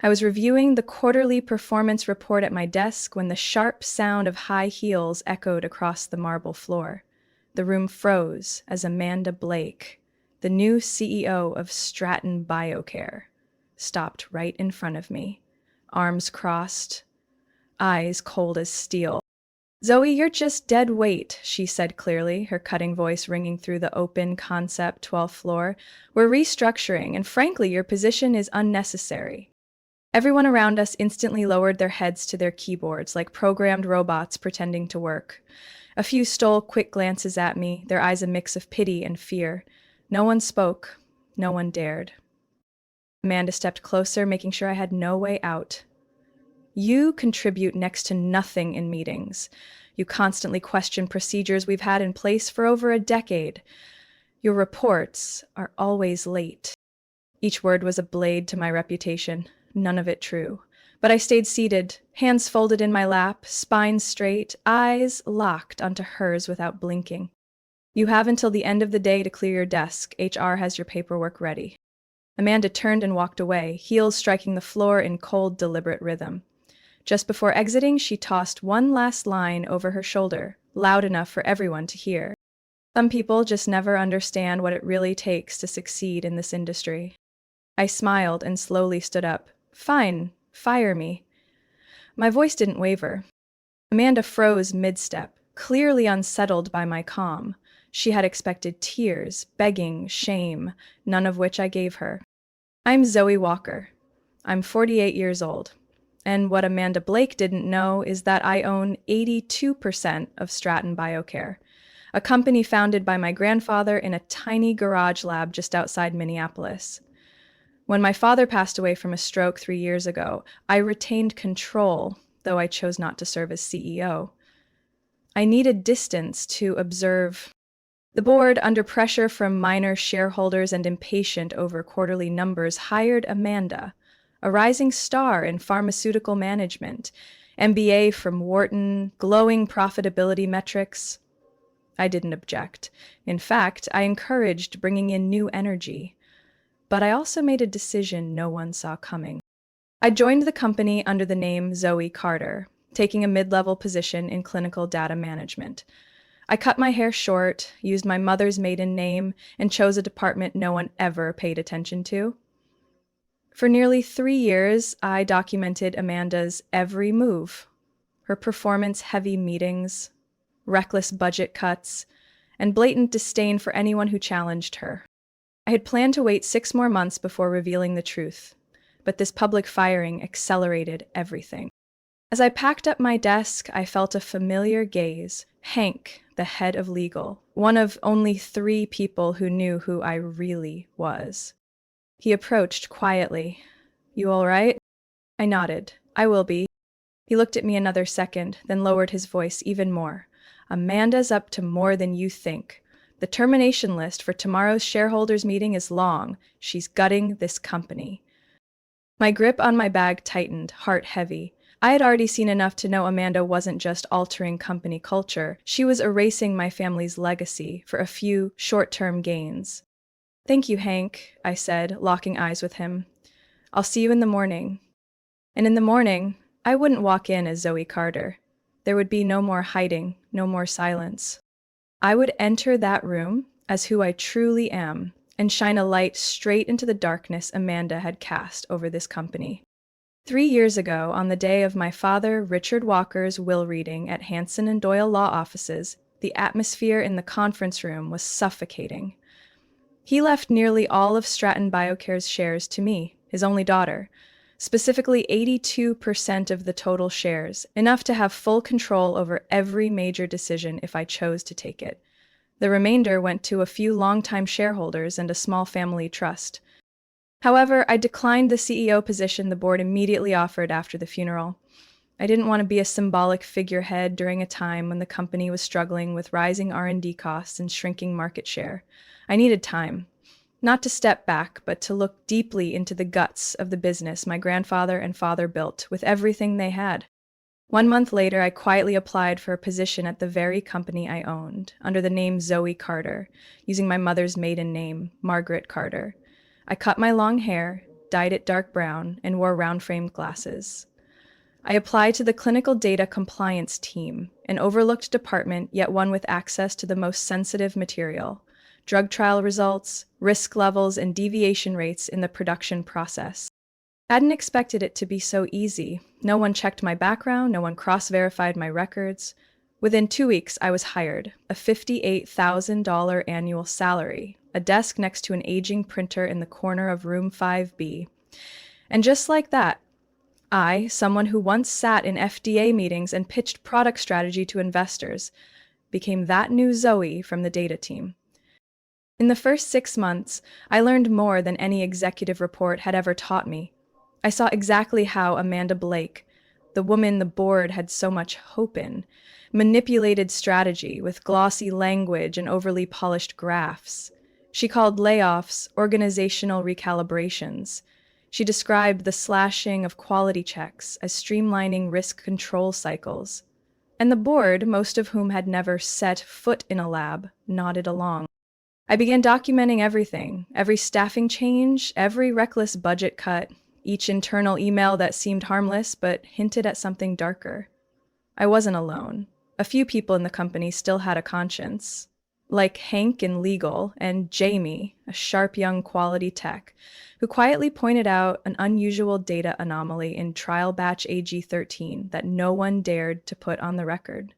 I was reviewing the quarterly performance report at my desk when the sharp sound of high heels echoed across the marble floor. The room froze as Amanda Blake, the new CEO of Stratton BioCare, stopped right in front of me, arms crossed, eyes cold as steel. "Zoe, you're just dead weight," she said clearly, her cutting voice ringing through the open concept 12th floor. "We're restructuring, and frankly, your position is unnecessary." Everyone around us instantly lowered their heads to their keyboards like programmed robots pretending to work. A few stole quick glances at me, their eyes a mix of pity and fear. No one spoke. No one dared. Amanda stepped closer, making sure I had no way out. "You contribute next to nothing in meetings. You constantly question procedures we've had in place for over a decade. Your reports are always late." Each word was a blade to my reputation, none of it true. But I stayed seated, hands folded in my lap, spine straight, eyes locked onto hers without blinking. "You have until the end of the day to clear your desk. HR has your paperwork ready." Amanda turned and walked away, heels striking the floor in cold, deliberate rhythm. Just before exiting, she tossed one last line over her shoulder, loud enough for everyone to hear. "Some people just never understand what it really takes to succeed in this industry." I smiled and slowly stood up. "Fine, fire me." My voice didn't waver. Amanda froze mid-step, clearly unsettled by my calm. She had expected tears, begging, shame, none of which I gave her. "I'm Zoe Walker. I'm 48 years old. And what Amanda Blake didn't know is that I own 82% of Stratton BioCare, a company founded by my grandfather in a tiny garage lab just outside Minneapolis. When my father passed away from a stroke 3 years ago, I retained control, though I chose not to serve as CEO. I needed distance to observe. The board, under pressure from minor shareholders and impatient over quarterly numbers, hired Amanda, a rising star in pharmaceutical management, MBA from Wharton, glowing profitability metrics. I didn't object. In fact, I encouraged bringing in new energy. But I also made a decision no one saw coming. I joined the company under the name Zoe Carter, taking a mid-level position in clinical data management. I cut my hair short, used my mother's maiden name, and chose a department no one ever paid attention to. For nearly 3 years, I documented Amanda's every move, her performance-heavy meetings, reckless budget cuts, and blatant disdain for anyone who challenged her. I had planned to wait 6 more months before revealing the truth, but this public firing accelerated everything. As I packed up my desk, I felt a familiar gaze. Hank, the head of legal, one of only 3 people who knew who I really was. He approached quietly. "You all right?" I nodded. "I will be." He looked at me another second, then lowered his voice even more. "Amanda's up to more than you think. The termination list for tomorrow's shareholders meeting is long. She's gutting this company." My grip on my bag tightened, heart heavy. I had already seen enough to know Amanda wasn't just altering company culture. She was erasing my family's legacy for a few short-term gains. "Thank you, Hank," I said, locking eyes with him. "I'll see you in the morning." And in the morning, I wouldn't walk in as Zoe Carter. There would be no more hiding, no more silence. I would enter that room as who I truly am and shine a light straight into the darkness Amanda had cast over this company. 3 years ago, on the day of my father Richard Walker's will reading at Hanson and Doyle law offices, the atmosphere in the conference room was suffocating. He left nearly all of Stratton BioCare's shares to me, his only daughter, specifically 82% of the total shares, enough to have full control over every major decision if I chose to take it. The remainder went to a few longtime shareholders and a small family trust. However, I declined the CEO position the board immediately offered after the funeral. I didn't want to be a symbolic figurehead during a time when the company was struggling with rising R&D costs and shrinking market share. I needed time. Not to step back, but to look deeply into the guts of the business my grandfather and father built with everything they had. 1 month later, I quietly applied for a position at the very company I owned, under the name Zoe Carter, using my mother's maiden name, Margaret Carter. I cut my long hair, dyed it dark brown, and wore round-framed glasses. I applied to the clinical data compliance team, an overlooked department, yet one with access to the most sensitive material: drug trial results, risk levels, and deviation rates in the production process. I hadn't expected it to be so easy. No one checked my background, no one cross-verified my records. Within 2 weeks, I was hired, a $58,000 annual salary, a desk next to an aging printer in the corner of room 5B. And just like that, I, someone who once sat in FDA meetings and pitched product strategy to investors, became that new Zoe from the data team. In the first 6 months, I learned more than any executive report had ever taught me. I saw exactly how Amanda Blake, the woman the board had so much hope in, manipulated strategy with glossy language and overly polished graphs. She called layoffs organizational recalibrations. She described the slashing of quality checks as streamlining risk control cycles. And the board, most of whom had never set foot in a lab, nodded along. I began documenting everything, every staffing change, every reckless budget cut, each internal email that seemed harmless but hinted at something darker. I wasn't alone. A few people in the company still had a conscience, like Hank in legal and Jamie, a sharp young quality tech, who quietly pointed out an unusual data anomaly in trial batch AG13 that no one dared to put on the record.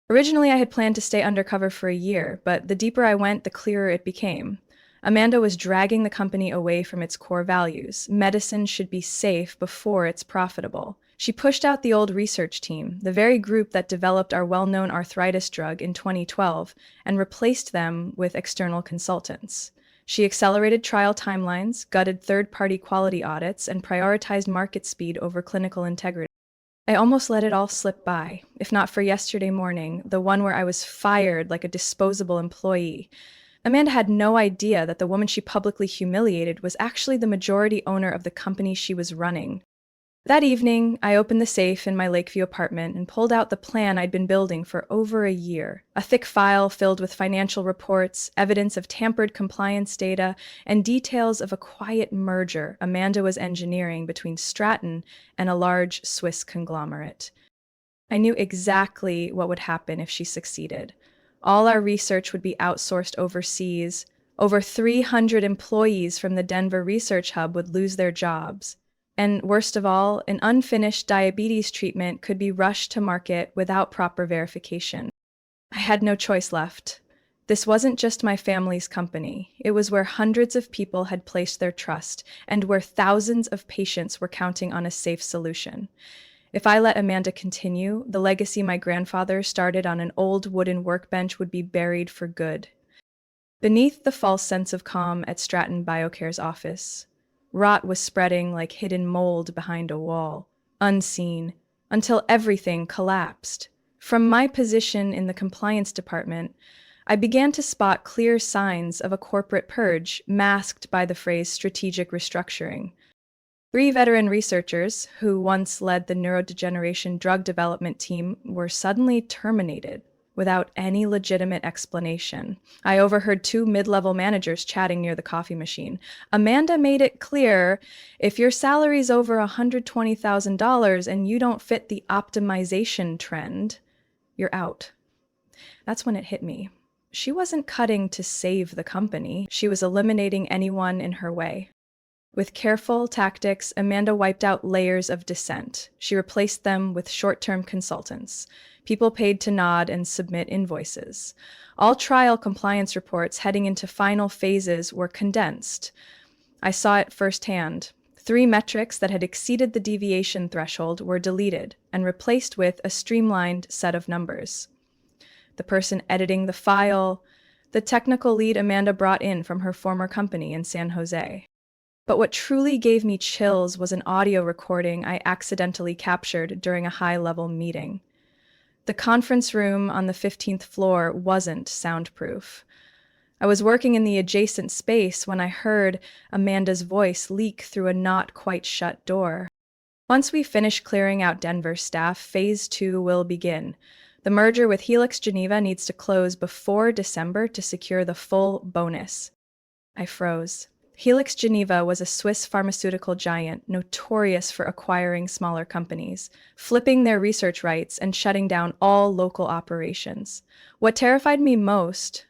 Originally, I had planned to stay undercover for a year, but the deeper I went, the clearer it became. Amanda was dragging the company away from its core values. Medicine should be safe before it's profitable. She pushed out the old research team, the very group that developed our well-known arthritis drug in 2012, and replaced them with external consultants. She accelerated trial timelines, gutted third-party quality audits, and prioritized market speed over clinical integrity. I almost let it all slip by, if not for yesterday morning, the one where I was fired like a disposable employee. Amanda had no idea that the woman she publicly humiliated was actually the majority owner of the company she was running. That evening, I opened the safe in my Lakeview apartment and pulled out the plan I'd been building for over a year, a thick file filled with financial reports, evidence of tampered compliance data, and details of a quiet merger Amanda was engineering between Stratton and a large Swiss conglomerate. I knew exactly what would happen if she succeeded. All our research would be outsourced overseas. Over 300 employees from the Denver Research Hub would lose their jobs. And worst of all, an unfinished diabetes treatment could be rushed to market without proper verification. I had no choice left. This wasn't just my family's company. It was where hundreds of people had placed their trust and where thousands of patients were counting on a safe solution. If I let Amanda continue, the legacy my grandfather started on an old wooden workbench would be buried for good. Beneath the false sense of calm at Stratton BioCare's office, rot was spreading like hidden mold behind a wall, unseen, until everything collapsed. From my position in the compliance department, I began to spot clear signs of a corporate purge masked by the phrase strategic restructuring. 3 veteran researchers, who once led the neurodegeneration drug development team, were suddenly terminated without any legitimate explanation. I overheard 2 mid-level managers chatting near the coffee machine. Amanda made it clear, if your salary's over $120,000 and you don't fit the optimization trend, you're out. That's when it hit me. She wasn't cutting to save the company. She was eliminating anyone in her way. With careful tactics, Amanda wiped out layers of dissent. She replaced them with short-term consultants, people paid to nod and submit invoices. All trial compliance reports heading into final phases were condensed. I saw it firsthand. 3 metrics that had exceeded the deviation threshold were deleted and replaced with a streamlined set of numbers. The person editing the file, the technical lead Amanda brought in from her former company in San Jose. But what truly gave me chills was an audio recording I accidentally captured during a high-level meeting. The conference room on the 15th floor wasn't soundproof. I was working in the adjacent space when I heard Amanda's voice leak through a not quite shut door. Once we finish clearing out Denver staff, Phase 2 will begin. The merger with Helix Geneva needs to close before December to secure the full bonus. I froze. Helix Geneva was a Swiss pharmaceutical giant notorious for acquiring smaller companies, flipping their research rights, and shutting down all local operations. What terrified me most,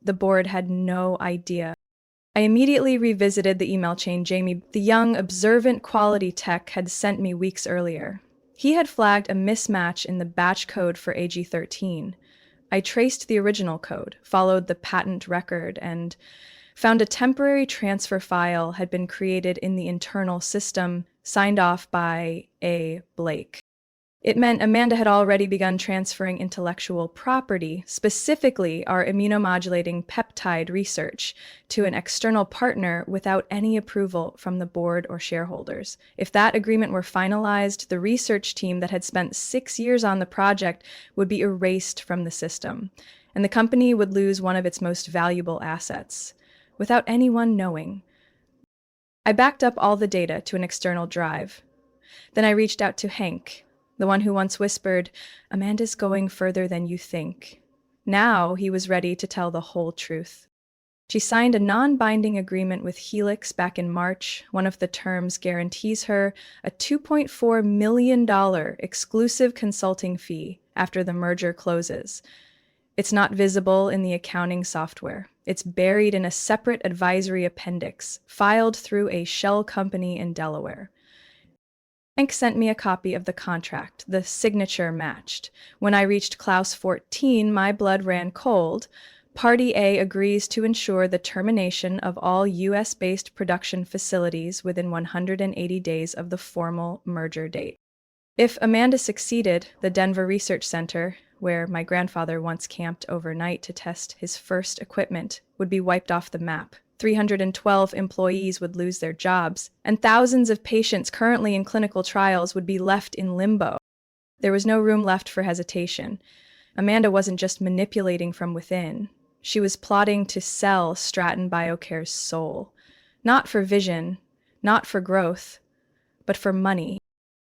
the board had no idea. I immediately revisited the email chain Jamie, the young, observant quality tech, had sent me weeks earlier. He had flagged a mismatch in the batch code for AG13. I traced the original code, followed the patent record, and found a temporary transfer file had been created in the internal system, signed off by A. Blake. It meant Amanda had already begun transferring intellectual property, specifically our immunomodulating peptide research, to an external partner without any approval from the board or shareholders. If that agreement were finalized, the research team that had spent 6 years on the project would be erased from the system, and the company would lose one of its most valuable assets, without anyone knowing. I backed up all the data to an external drive. Then I reached out to Hank, the one who once whispered, "Amanda's going further than you think." Now he was ready to tell the whole truth. She signed a non-binding agreement with Helix back in March. One of the terms guarantees her a $2.4 million exclusive consulting fee after the merger closes. It's not visible in the accounting software. It's buried in a separate advisory appendix, filed through a shell company in Delaware. Hank sent me a copy of the contract. The signature matched. When I reached Clause 14, my blood ran cold. Party A agrees to ensure the termination of all U.S.-based production facilities within 180 days of the formal merger date. If Amanda succeeded, the Denver Research Center, where my grandfather once camped overnight to test his first equipment, would be wiped off the map. 312 employees would lose their jobs, and thousands of patients currently in clinical trials would be left in limbo. There was no room left for hesitation. Amanda wasn't just manipulating from within. She was plotting to sell Stratton BioCare's soul. Not for vision, not for growth, but for money.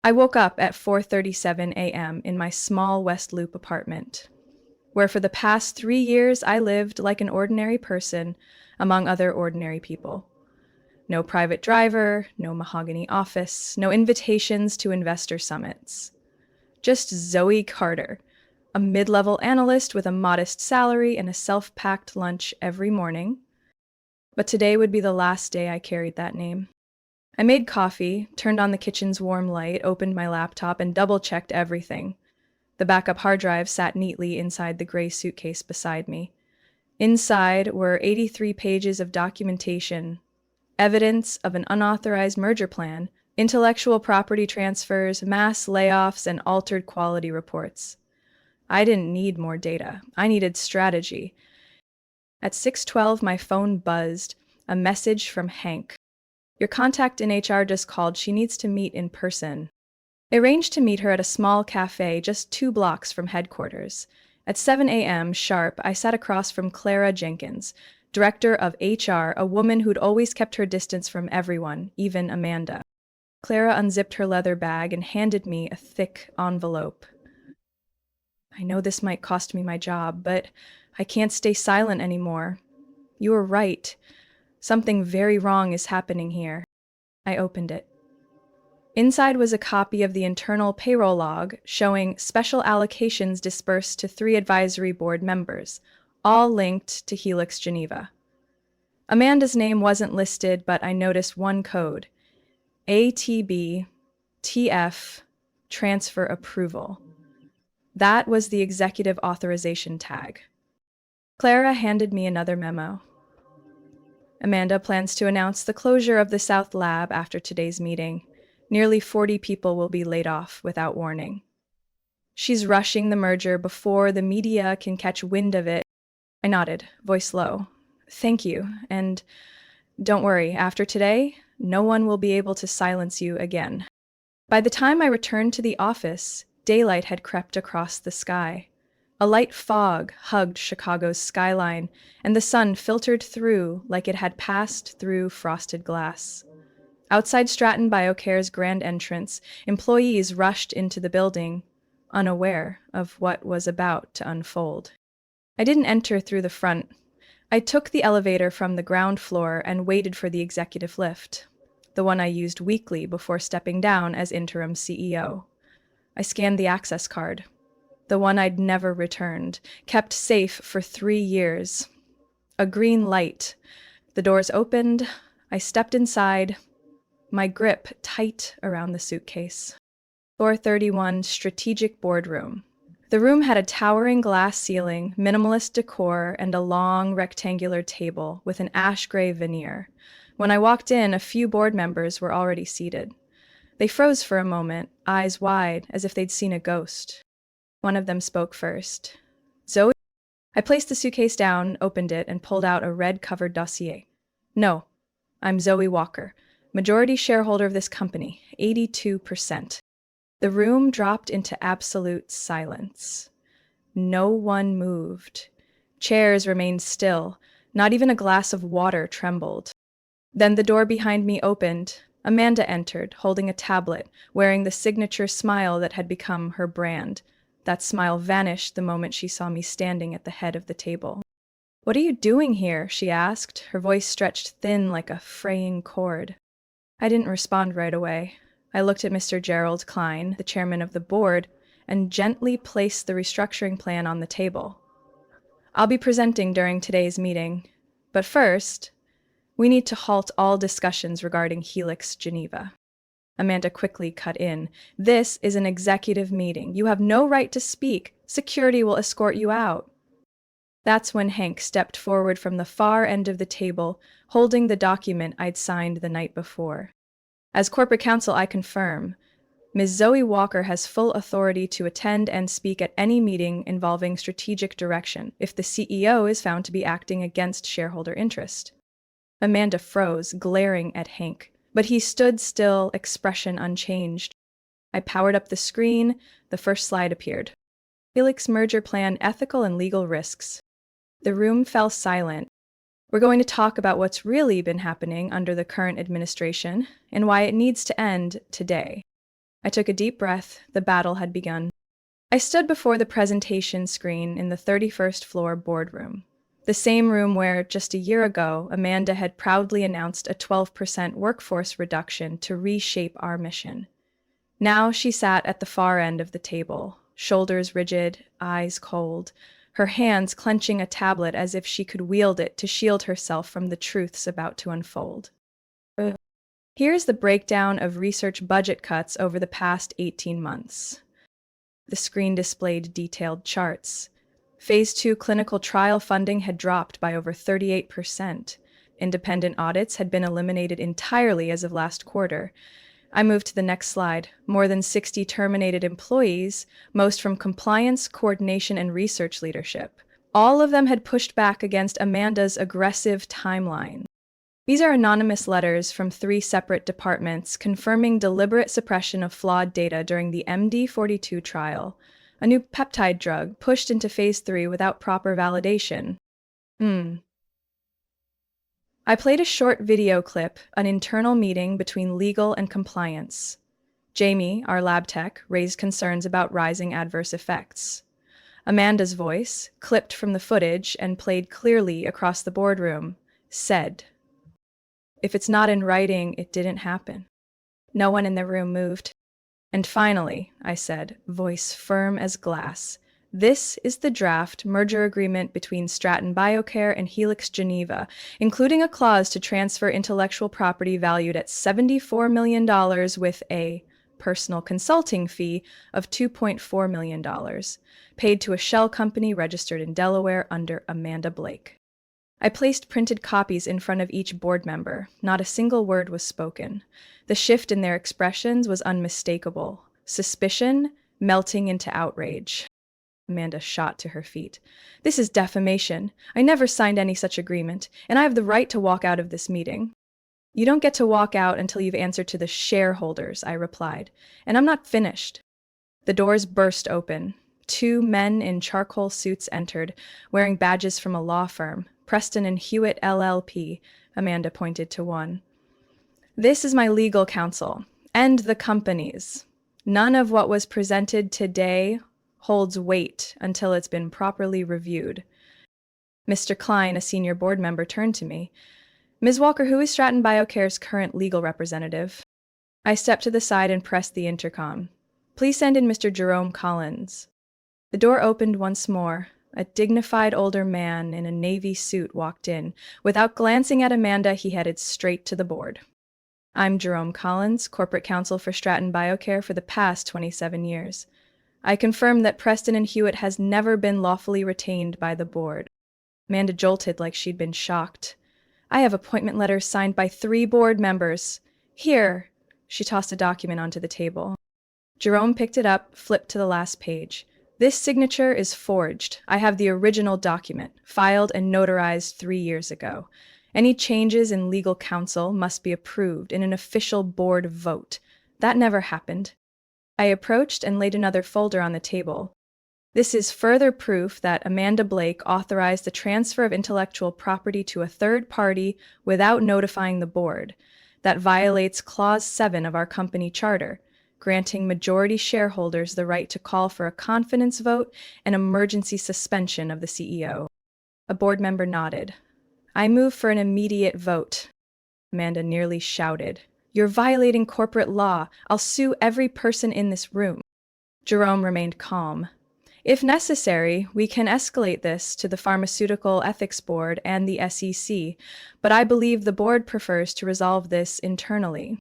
I woke up at 4:37 a.m. in my small West Loop apartment, where for the past 3 years I lived like an ordinary person among other ordinary people. No private driver, no mahogany office, no invitations to investor summits. Just Zoe Carter, a mid-level analyst with a modest salary and a self-packed lunch every morning. But today would be the last day I carried that name. I made coffee, turned on the kitchen's warm light, opened my laptop, and double-checked everything. The backup hard drive sat neatly inside the gray suitcase beside me. Inside were 83 pages of documentation, evidence of an unauthorized merger plan, intellectual property transfers, mass layoffs, and altered quality reports. I didn't need more data. I needed strategy. At 6:12, my phone buzzed, a message from Hank. "Your contact in HR just called. She needs to meet in person." I arranged to meet her at a small cafe just 2 blocks from headquarters. At 7 a.m. sharp, I sat across from Clara Jenkins, director of HR, a woman who'd always kept her distance from everyone, even Amanda. Clara unzipped her leather bag and handed me a thick envelope. "I know this might cost me my job, but I can't stay silent anymore. You were right. Something very wrong is happening here." I opened it. Inside was a copy of the internal payroll log showing special allocations dispersed to 3 advisory board members, all linked to Helix Geneva. Amanda's name wasn't listed, but I noticed one code: ATB TF Transfer Approval. That was the executive authorization tag. Clara handed me another memo. "Amanda plans to announce the closure of the South Lab after today's meeting. Nearly 40 people will be laid off without warning. She's rushing the merger before the media can catch wind of it." I nodded, voice low. "Thank you, and don't worry, after today, no one will be able to silence you again." By the time I returned to the office, daylight had crept across the sky. A light fog hugged Chicago's skyline, and the sun filtered through like it had passed through frosted glass. Outside Stratton BioCare's grand entrance, employees rushed into the building, unaware of what was about to unfold. I didn't enter through the front. I took the elevator from the ground floor and waited for the executive lift, the one I used weekly before stepping down as interim CEO. I scanned the access card, the one I'd never returned, kept safe for 3 years. A green light. The doors opened. I stepped inside, my grip tight around the suitcase. 431 Strategic Boardroom. The room had a towering glass ceiling, minimalist decor, and a long rectangular table with an ash gray veneer. When I walked in, a few board members were already seated. They froze for a moment, eyes wide, as if they'd seen a ghost. One of them spoke first. Zoe? I placed the suitcase down, opened it, and pulled out a red-covered dossier. No, I'm Zoe Walker, majority shareholder of this company, 82%. The room dropped into absolute silence. No one moved. Chairs remained still. Not even a glass of water trembled. Then the door behind me opened. Amanda entered, holding a tablet, wearing the signature smile that had become her brand. That smile vanished the moment she saw me standing at the head of the table. "What are you doing here?" she asked, her voice stretched thin like a fraying cord. I didn't respond right away. I looked at Mr. Gerald Klein, the chairman of the board, and gently placed the restructuring plan on the table. "I'll be presenting during today's meeting, but first, we need to halt all discussions regarding Helix Geneva." Amanda quickly cut in. "This is an executive meeting. You have no right to speak. Security will escort you out." That's when Hank stepped forward from the far end of the table, holding the document I'd signed the night before. "As corporate counsel, I confirm. Ms. Zoe Walker has full authority to attend and speak at any meeting involving strategic direction if the CEO is found to be acting against shareholder interest." Amanda froze, glaring at Hank, but he stood still, expression unchanged. I powered up the screen. The first slide appeared. Helix merger plan, ethical and legal risks. The room fell silent. "We're going to talk about what's really been happening under the current administration and why it needs to end today." I took a deep breath. The battle had begun. I stood before the presentation screen in the 31st floor boardroom, the same room where, just a year ago, Amanda had proudly announced a 12% workforce reduction to reshape our mission. Now she sat at the far end of the table, shoulders rigid, eyes cold, her hands clenching a tablet as if she could wield it to shield herself from the truths about to unfold. Here's the breakdown of research budget cuts over the past 18 months. The screen displayed detailed charts. Phase 2 clinical trial funding had dropped by over 38%. Independent audits had been eliminated entirely as of last quarter. I moved to the next slide. More than 60 terminated employees, most from compliance, coordination, and research leadership. All of them had pushed back against Amanda's aggressive timeline. These are anonymous letters from 3 separate departments confirming deliberate suppression of flawed data during the MD42 trial, a new peptide drug pushed into phase 3 without proper validation. I played a short video clip, an internal meeting between legal and compliance. Jamie, our lab tech, raised concerns about rising adverse effects. Amanda's voice, clipped from the footage and played clearly across the boardroom, said, "If it's not in writing, it didn't happen." No one in the room moved. "And finally," I said, voice firm as glass, "this is the draft merger agreement between Stratton Biocare and Helix Geneva, including a clause to transfer intellectual property valued at $74 million with a personal consulting fee of $2.4 million, paid to a shell company registered in Delaware under Amanda Blake." I placed printed copies in front of each board member. Not a single word was spoken. The shift in their expressions was unmistakable. Suspicion melting into outrage. Amanda shot to her feet. "This is defamation. I never signed any such agreement, and I have the right to walk out of this meeting." "You don't get to walk out until you've answered to the shareholders," I replied, "and I'm not finished." The doors burst open. 2 men in charcoal suits entered, wearing badges from a law firm, Preston and Hewitt LLP, Amanda pointed to one. "This is my legal counsel, and the company's. None of what was presented today holds weight until it's been properly reviewed." Mr. Klein, a senior board member, turned to me. Ms. Walker, who is Stratton BioCare's current legal representative? I stepped to the side and pressed the intercom. Please send in Mr. Jerome Collins. The door opened once more. A dignified older man in a navy suit walked in. Without glancing at Amanda, he headed straight to the board. I'm Jerome Collins, corporate counsel for Stratton BioCare for the past 27 years. I confirm that Preston and Hewitt has never been lawfully retained by the board. Amanda jolted like she'd been shocked. I have appointment letters signed by 3 board members. Here. She tossed a document onto the table. Jerome picked it up, flipped to the last page. This signature is forged. I have the original document, filed and notarized 3 years ago. Any changes in legal counsel must be approved in an official board vote. That never happened. I approached and laid another folder on the table. This is further proof that Amanda Blake authorized the transfer of intellectual property to a third party without notifying the board. That violates Clause 7 of our company charter, granting majority shareholders the right to call for a confidence vote and emergency suspension of the CEO. A board member nodded. I move for an immediate vote. Amanda nearly shouted. You're violating corporate law. I'll sue every person in this room. Jerome remained calm. If necessary, we can escalate this to the Pharmaceutical Ethics Board and the SEC, but I believe the board prefers to resolve this internally.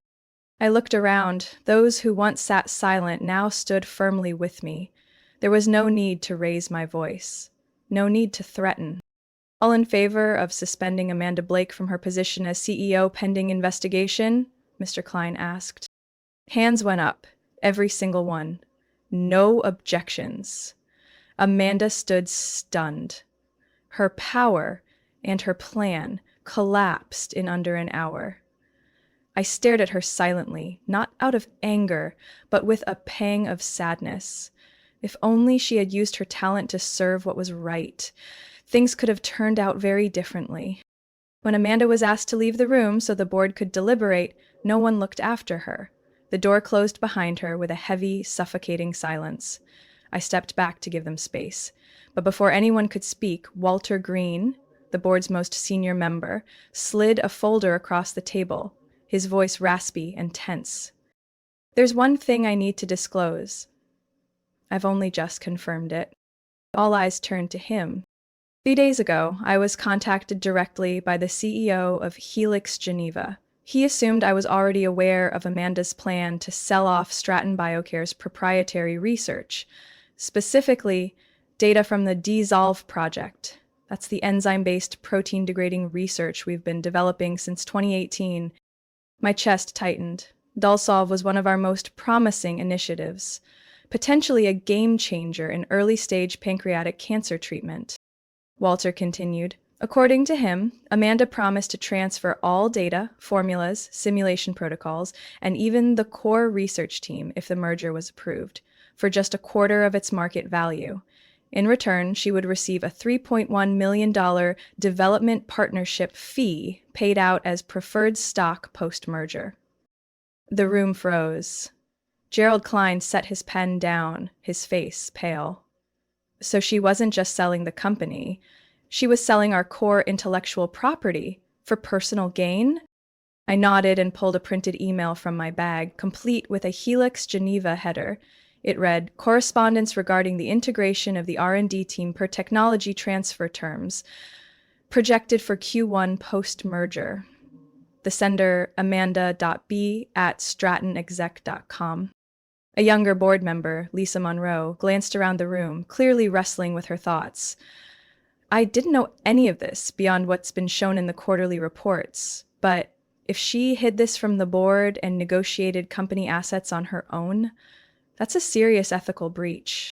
I looked around. Those who once sat silent now stood firmly with me. There was no need to raise my voice. No need to threaten. All in favor of suspending Amanda Blake from her position as CEO pending investigation? Mr. Klein asked. Hands went up, every single one. No objections. Amanda stood stunned. Her power and her plan collapsed in under an hour. I stared at her silently, not out of anger, but with a pang of sadness. If only she had used her talent to serve what was right, things could have turned out very differently. When Amanda was asked to leave the room so the board could deliberate, no one looked after her. The door closed behind her with a heavy, suffocating silence. I stepped back to give them space. But before anyone could speak, Walter Green, the board's most senior member, slid a folder across the table, his voice raspy and tense. There's one thing I need to disclose. I've only just confirmed it. All eyes turned to him. 3 days ago, I was contacted directly by the CEO of Helix Geneva. He assumed I was already aware of Amanda's plan to sell off Stratton BioCare's proprietary research, specifically data from the Dissolve project. That's the enzyme-based protein-degrading research we've been developing since 2018. My chest tightened. Dulsolve was one of our most promising initiatives, potentially a game-changer in early-stage pancreatic cancer treatment. Walter continued. According to him, Amanda promised to transfer all data, formulas, simulation protocols, and even the core research team if the merger was approved, for just a quarter of its market value. In return, she would receive a $3.1 million development partnership fee paid out as preferred stock post-merger. The room froze. Gerald Klein set his pen down, his face pale. So she wasn't just selling the company. She was selling our core intellectual property for personal gain? I nodded and pulled a printed email from my bag, complete with a Helix Geneva header. It read, correspondence regarding the integration of the R&D team per technology transfer terms, projected for Q1 post-merger. The sender, amanda.b@strattonexec.com. A younger board member, Lisa Monroe, glanced around the room, clearly wrestling with her thoughts. I didn't know any of this beyond what's been shown in the quarterly reports, but if she hid this from the board and negotiated company assets on her own, that's a serious ethical breach.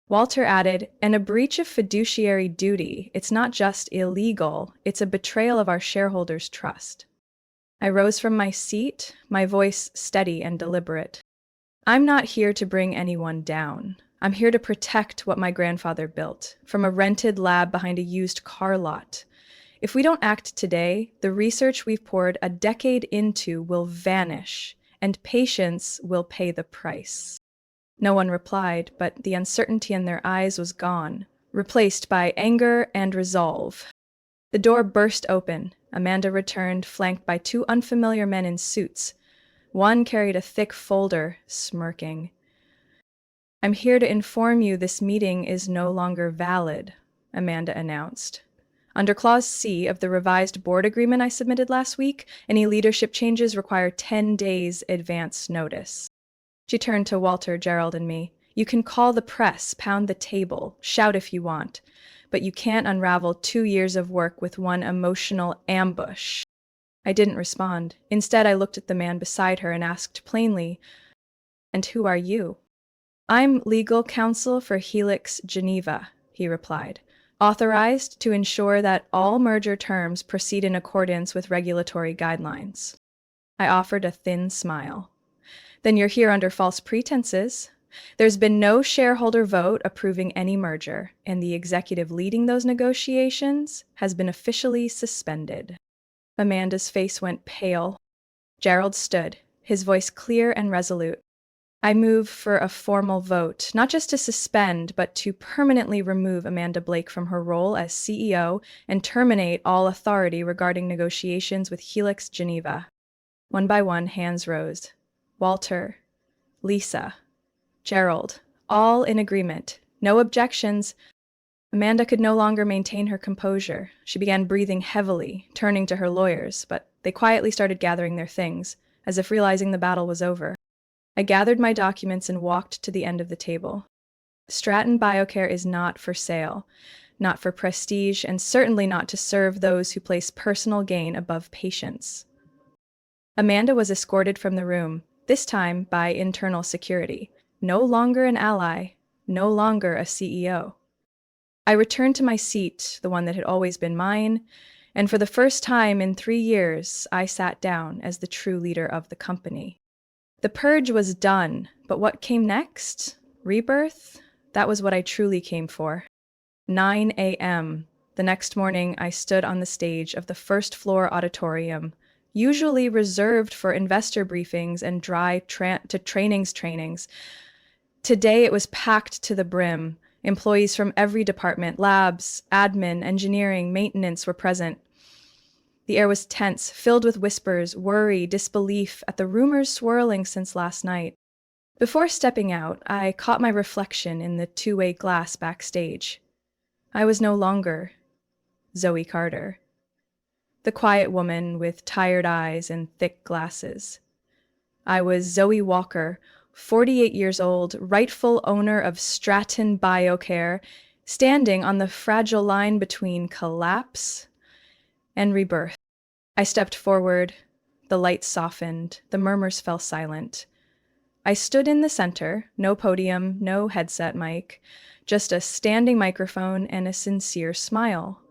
Walter added, and a breach of fiduciary duty. It's not just illegal, it's a betrayal of our shareholders' trust. I rose from my seat, my voice steady and deliberate. I'm not here to bring anyone down. I'm here to protect what my grandfather built, from a rented lab behind a used car lot. If we don't act today, the research we've poured a decade into will vanish, and patients will pay the price. No one replied, but the uncertainty in their eyes was gone, replaced by anger and resolve. The door burst open. Amanda returned, flanked by two unfamiliar men in suits. One carried a thick folder, smirking. "I'm here to inform you this meeting is no longer valid," Amanda announced. "Under Clause C of the revised board agreement I submitted last week, any leadership changes require 10 days advance notice." She turned to Walter, Gerald, and me. "You can call the press, pound the table, shout if you want, but you can't unravel 2 years of work with one emotional ambush." I didn't respond. Instead, I looked at the man beside her and asked plainly, "And who are you?" "I'm legal counsel for Helix Geneva," he replied, "authorized to ensure that all merger terms proceed in accordance with regulatory guidelines." I offered a thin smile. "Then you're here under false pretenses. There's been no shareholder vote approving any merger, and the executive leading those negotiations has been officially suspended." Amanda's face went pale. Gerald stood, his voice clear and resolute. "I move for a formal vote, not just to suspend, but to permanently remove Amanda Blake from her role as CEO and terminate all authority regarding negotiations with Helix Geneva." One by one, hands rose. Walter, Lisa, Gerald, all in agreement. No objections. Amanda could no longer maintain her composure. She began breathing heavily, turning to her lawyers, but they quietly started gathering their things, as if realizing the battle was over. I gathered my documents and walked to the end of the table. Stratton BioCare is not for sale, not for prestige, and certainly not to serve those who place personal gain above patients. Amanda was escorted from the room, this time by internal security. No longer an ally, no longer a CEO. I returned to my seat, the one that had always been mine, and for the first time in 3 years, I sat down as the true leader of the company. The purge was done, but what came next? Rebirth? That was what I truly came for. 9 a.m. The next morning, I stood on the stage of the first floor auditorium, usually reserved for investor briefings and trainings. Today, it was packed to the brim. Employees from every department, labs, admin, engineering, maintenance were present. The air was tense, filled with whispers, worry, disbelief at the rumors swirling since last night. Before stepping out, I caught my reflection in the two-way glass backstage. I was no longer Zoe Carter, the quiet woman with tired eyes and thick glasses. I was Zoe Walker, 48 years old, rightful owner of Stratton BioCare, standing on the fragile line between collapse and rebirth. I stepped forward, the light softened, the murmurs fell silent. I stood in the center, no podium, no headset mic, just a standing microphone and a sincere smile.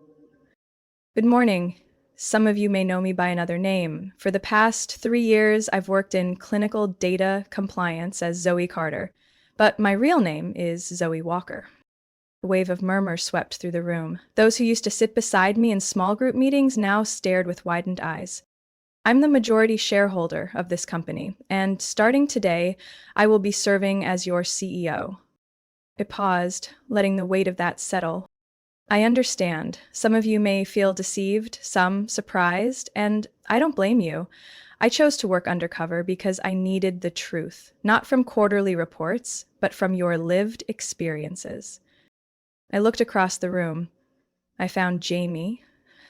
"Good morning. Some of you may know me by another name. For the past 3 years, I've worked in clinical data compliance as Zoe Carter, but my real name is Zoe Walker." A wave of murmur swept through the room. Those who used to sit beside me in small group meetings now stared with widened eyes. "I'm the majority shareholder of this company, and starting today, I will be serving as your CEO." I paused, letting the weight of that settle. "I understand. Some of you may feel deceived, some surprised, and I don't blame you. I chose to work undercover because I needed the truth, not from quarterly reports, but from your lived experiences." I looked across the room. I found Jamie,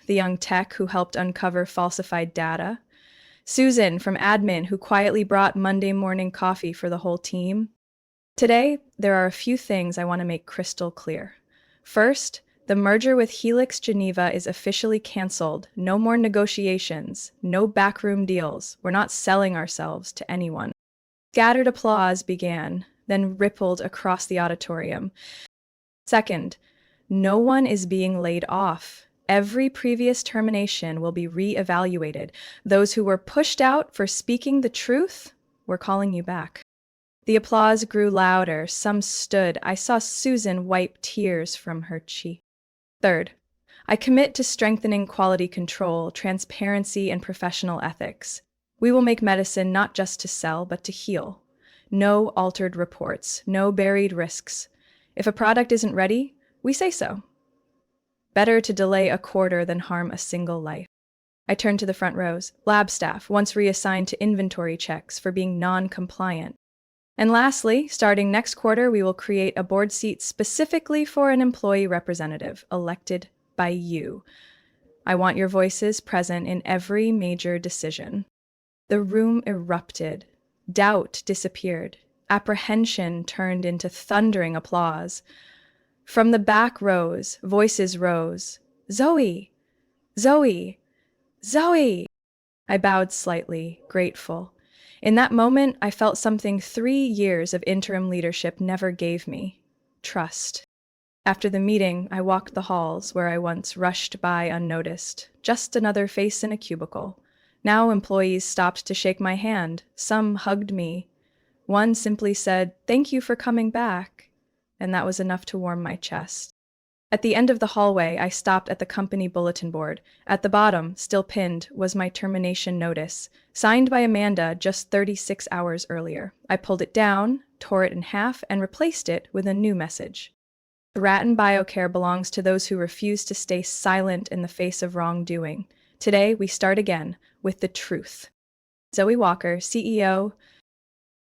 the young tech who helped uncover falsified data, Susan from admin who quietly brought Monday morning coffee for the whole team. Today, there are a few things I want to make crystal clear. First, the merger with Helix Geneva is officially canceled. No more negotiations, no backroom deals. We're not selling ourselves to anyone. Scattered applause began, then rippled across the auditorium. Second, no one is being laid off. Every previous termination will be re-evaluated. Those who were pushed out for speaking the truth, we're calling you back. The applause grew louder. Some stood. I saw Susan wipe tears from her cheek. Third, I commit to strengthening quality control, transparency, and professional ethics. We will make medicine not just to sell, but to heal. No altered reports, no buried risks. If a product isn't ready, We say so. Better to delay a quarter than harm a single life. I turned to the front rows. Lab staff, once reassigned to inventory checks for being non-compliant. And lastly, starting next quarter, we will create a board seat specifically for an employee representative elected by you. I want your voices present in every major decision. The room erupted. Doubt disappeared. Apprehension turned into thundering applause. From the back rows, voices rose. Zoe! Zoe! Zoe! I bowed slightly, grateful. In that moment, I felt something 3 years of interim leadership never gave me: trust. After the meeting, I walked the halls where I once rushed by unnoticed, just another face in a cubicle. Now employees stopped to shake my hand. Some hugged me. One simply said, "Thank you for coming back," and that was enough to warm my chest. At the end of the hallway, I stopped at the company bulletin board. At the bottom, still pinned, was my termination notice, signed by Amanda just 36 hours earlier. I pulled it down, tore it in half, and replaced it with a new message. Rat BioCare belongs to those who refuse to stay silent in the face of wrongdoing. Today, we start again with the truth. Zoe Walker, CEO.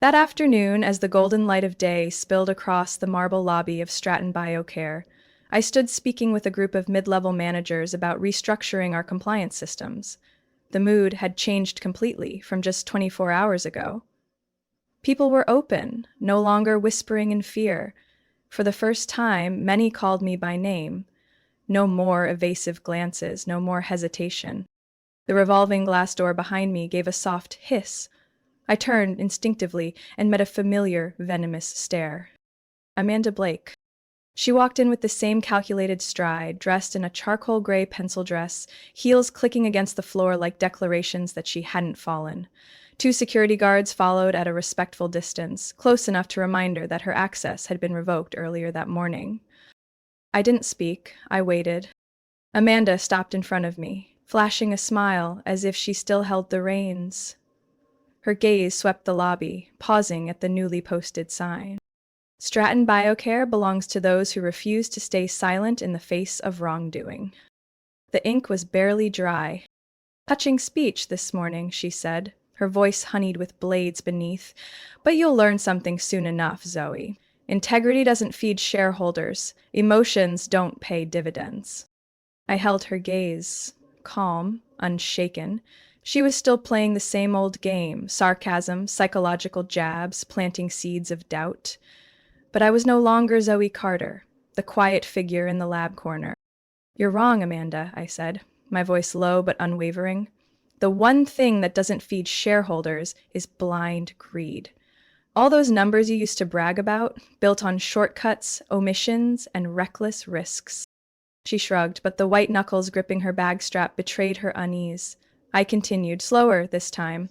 That afternoon, as the golden light of day spilled across the marble lobby of Stratton BioCare, I stood speaking with a group of mid-level managers about restructuring our compliance systems. The mood had changed completely from just 24 hours ago. People were open, no longer whispering in fear. For the first time, many called me by name. No more evasive glances, no more hesitation. The revolving glass door behind me gave a soft hiss. I turned instinctively and met a familiar, venomous stare. Amanda Blake. She walked in with the same calculated stride, dressed in a charcoal gray pencil dress, heels clicking against the floor like declarations that she hadn't fallen. 2 security guards followed at a respectful distance, close enough to remind her that her access had been revoked earlier that morning. I didn't speak. I waited. Amanda stopped in front of me, flashing a smile as if she still held the reins. Her gaze swept the lobby, pausing at the newly posted sign. Stratton BioCare belongs to those who refuse to stay silent in the face of wrongdoing. The ink was barely dry. Touching speech this morning, she said, her voice honeyed with blades beneath. But you'll learn something soon enough, Zoe. Integrity doesn't feed shareholders. Emotions don't pay dividends. I held her gaze, calm, unshaken. She was still playing the same old game, sarcasm, psychological jabs, planting seeds of doubt. But I was no longer Zoe Carter, the quiet figure in the lab corner. "You're wrong, Amanda," I said, my voice low but unwavering. "The one thing that doesn't feed shareholders is blind greed. All those numbers you used to brag about, built on shortcuts, omissions, and reckless risks." She shrugged, but the white knuckles gripping her bag strap betrayed her unease. I continued, slower this time.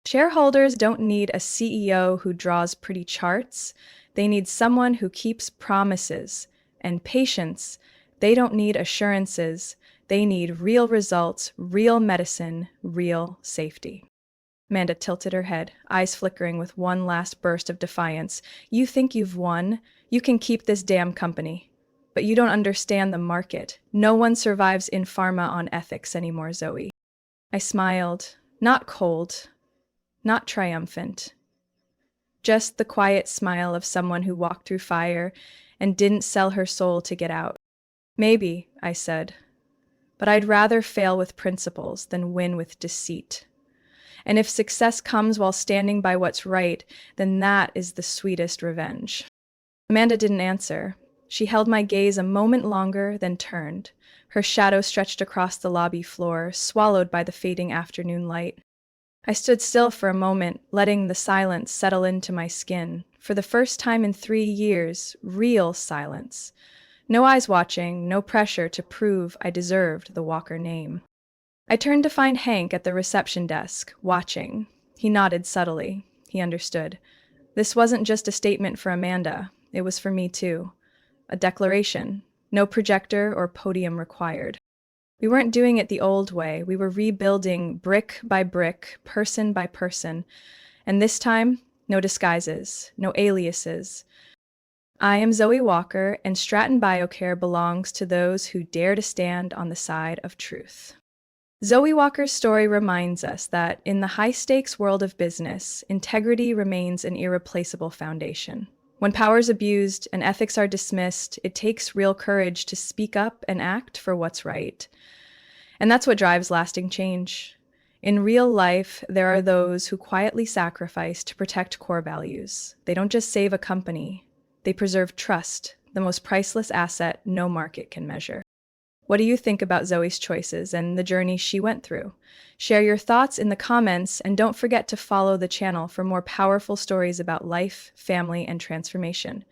"Shareholders don't need a CEO who draws pretty charts. They need someone who keeps promises. And patience. They don't need assurances. They need real results, real medicine, real safety." Amanda tilted her head, eyes flickering with one last burst of defiance. "You think you've won? You can keep this damn company. But you don't understand the market. No one survives in pharma on ethics anymore, Zoe." I smiled, not cold, not triumphant. Just the quiet smile of someone who walked through fire and didn't sell her soul to get out. "Maybe," I said, "but I'd rather fail with principles than win with deceit. And if success comes while standing by what's right, then that is the sweetest revenge." Amanda didn't answer. She held my gaze a moment longer, then turned. Her shadow stretched across the lobby floor, swallowed by the fading afternoon light. I stood still for a moment, letting the silence settle into my skin. For the first time in 3 years, real silence. No eyes watching, no pressure to prove I deserved the Walker name. I turned to find Hank at the reception desk, watching. He nodded subtly. He understood. This wasn't just a statement for Amanda. It was for me too. A declaration. No projector or podium required. We weren't doing it the old way. We were rebuilding brick by brick, person by person. And this time, no disguises, no aliases. I am Zoe Walker, and Stratton BioCare belongs to those who dare to stand on the side of truth. Zoe Walker's story reminds us that in the high stakes world of business, integrity remains an irreplaceable foundation. When power is abused and ethics are dismissed, it takes real courage to speak up and act for what's right. And that's what drives lasting change. In real life, there are those who quietly sacrifice to protect core values. They don't just save a company, they preserve trust, the most priceless asset no market can measure. What do you think about Zoe's choices and the journey she went through? Share your thoughts in the comments and don't forget to follow the channel for more powerful stories about life, family, and transformation.